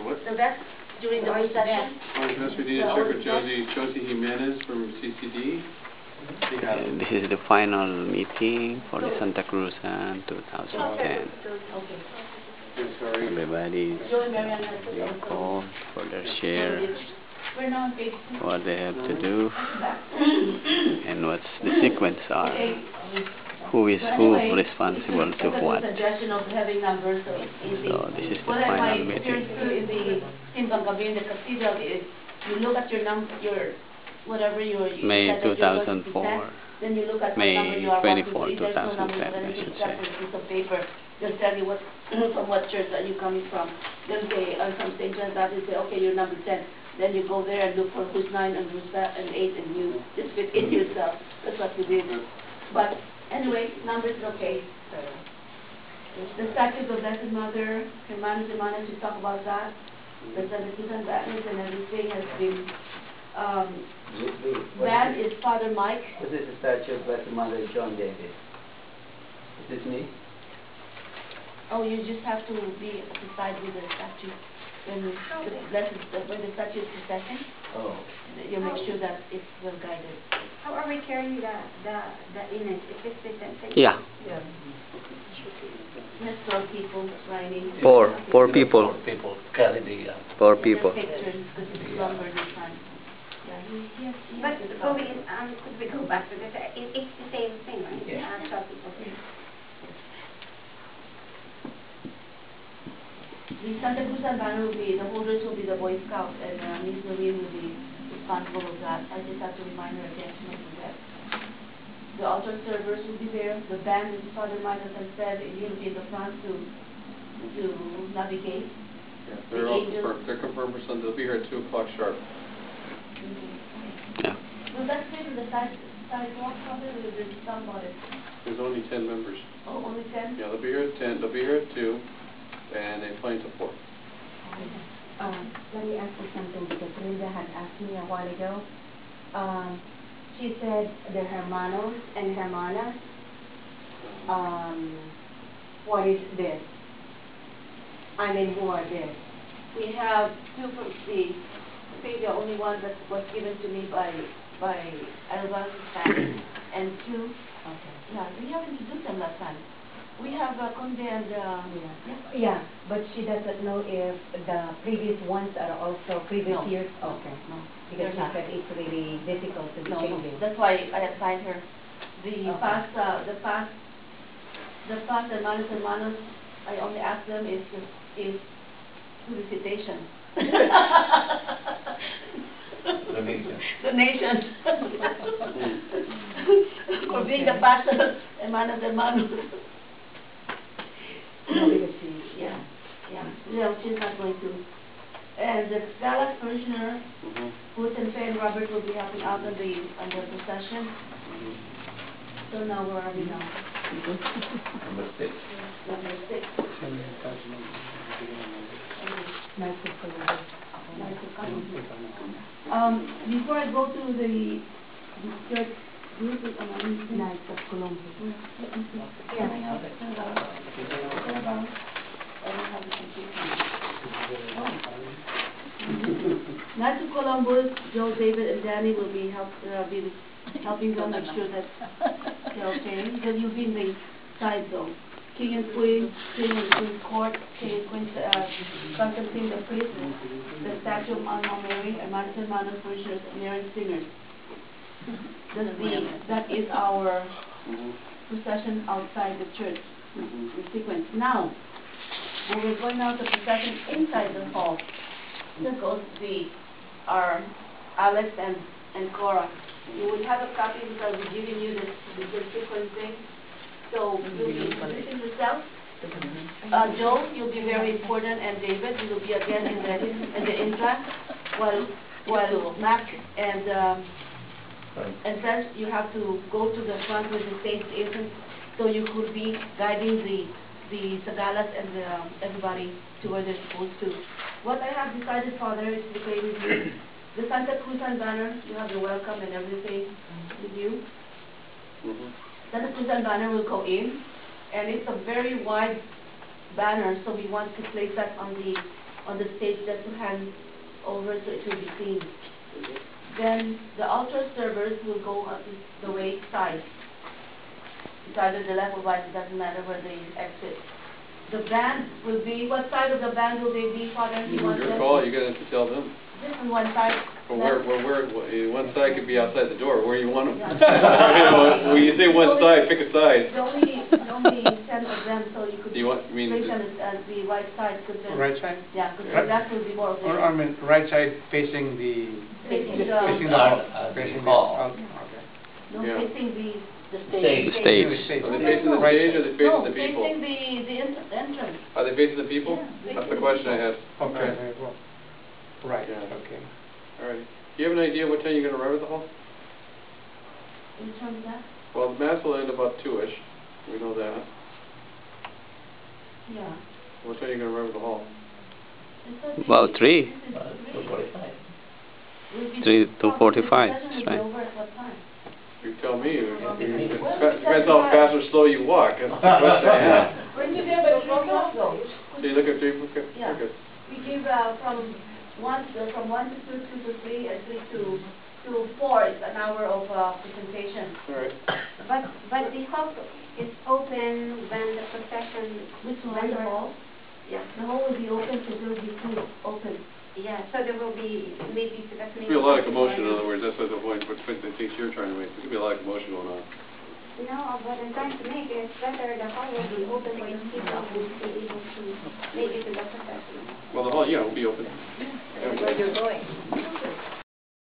What? So that's during the procession. Master Dina Shepherd Josie Jimenez from CCD. And this is the final meeting for the Santa Crusan 2010. Everybody call for their share, what they have to do, and what's the sequence are. Who is who responsible to what. So this is the final meeting. In the Simbang Gabriel, the cathedral is, you look at your whatever your May 2004. then you look at May you are 24, 2010, I should say. a piece of paper. They'll tell you what from what church are you coming from. They'll say from St. John's Baptist, say, okay, you're number 10. Then you go there and look for who's 9 and who's 8, and you just fit in yourself. That's what we did. But anyway, numbers are okay. The statue of Blessed Mother, Hermanos and Hermanas, we talk about that. The Santa Crusan Baptist and everything has been that is Father Mike. This is the statue of Blessed Mother John David. Is this me? Oh, you just have to be at the side with the statue. When the statue is processing, you make sure that it's well guided. How are we carrying the image? Is this the same thing? Yeah. That's 12 people riding. Four people. 4 people carry the... 4 people. Pictures, because it's longer this time. But going, could we go back to this? It's the same thing, right? Yeah. 12 people. The Santa Crusan banner will be, the holders will be the Boy Scouts, and Ms. Lorraine will be responsible for that. I just have to remind her attention to that. The altar servers will be there. The band, as Father Michael has said, will be in the front to navigate. Yeah, they're all confirmed. They're confirmed for Sunday. They'll be here at 2 o'clock sharp. Yeah. Will that fit in the sidewalk cover, or is there some about it? There's only 10 members. Oh, only 10? Yeah, they'll be here at 10. They'll be here at 2, and they plan to 4. Let me ask you something, because Linda had asked me a while ago. She said the hermanos and hermanas. What is this? I mean, who are this? We have 2 from the, I think the only one that was given to me by Alva's family, and 2. Okay. Yeah, we haven't introduced them last time. We have Conde and yeah, but she doesn't know if the previous ones are also previous years. Okay, no, because she said it's really difficult to be changing. That's why I assigned her. The past hermanos and hermanos, I only asked them is solicitation. Donation. For being the past hermanos and hermanos. No, because she's not going to. And the Gala Commissioner, Ruth and Faye and Robert will be helping out on the procession. So now where are we now? Number 6. Number 6. Nice to before I go to the church group, Knights of Columbus. Knights of Columbus, Joe, David, and Danny will be helping them make sure that they're okay. Because you'll be in the side zone. King and Queen, King and Queen Court, King and Queen Constantine the priest, the statue of Mama Mary, and Hermanos and Hermanas, parishioners, and Aaron singers. That is our procession outside the church in sequence. Now, when we're going out the procession inside the hall, this goes to be our Alex and Cora. You will have a copy because I'll be giving you this sequence thing. So you'll be introducing yourself. Joe, you'll be very important, and David, you will be again in the entrance, while Mac and Fred, you have to go to the front where the stage is, so you could be guiding the Sagalas and everybody to where they're supposed to. What I have decided, Father, is to play with you. The Santa Crusan banner, you have the welcome and everything with you. Santa Crusan banner will go in, and it's a very wide banner, so we want to place that on the on the stage that to hand over so it will be clean. Then the altar servers will go up the way side. It's either the left or right, it doesn't matter where they exit. The band will be, what side of the band will they be, Father? Your call, you gotta have to tell them. Just on one side. Well, one side could be outside the door, where you want them. Yeah. When you say one side, pick a side. The only 10 of them, so you could place them at the right side. Right side? Yeah, because that will be more of Or, I mean, right side facing the... Facing Facing the hall. Facing the Hall. okay. No, Yeah. facing the Stage. The stage. Are they facing the stage or are they facing the people? facing the entrance. Are they facing the people? Yeah, That's the question I had. Okay, very well. Right, Yeah. okay. All right. Do you have an idea what time you're gonna arrive at the hall? In terms of that? Well, the mass will end about 2-ish. We know that. Yeah. What time are you gonna arrive at the hall? About 3. 2:45. 2:45, That's that's right. over at what time? You tell me. Well, Depends how fast or slow you walk. That's the question I have. When you give it though. So you look at 3, okay, Yeah. very good. We give from 1 to 2, 2 to 3, and 3 to 4 is an hour of presentation. All right. But the hall is open when the procession... Which one, the hall? Yeah. The hall will be open, so there will be 2 open. Yeah, so there will be maybe... There'll be a lot of commotion, in other words, that's what the point, what the things you're trying to make. There's gonna be a lot of commotion going on. No, what I'm trying to make is whether the hall will be open for people who will be able to make it to the procession. Well, the hall, yeah, will be open. Where you're going.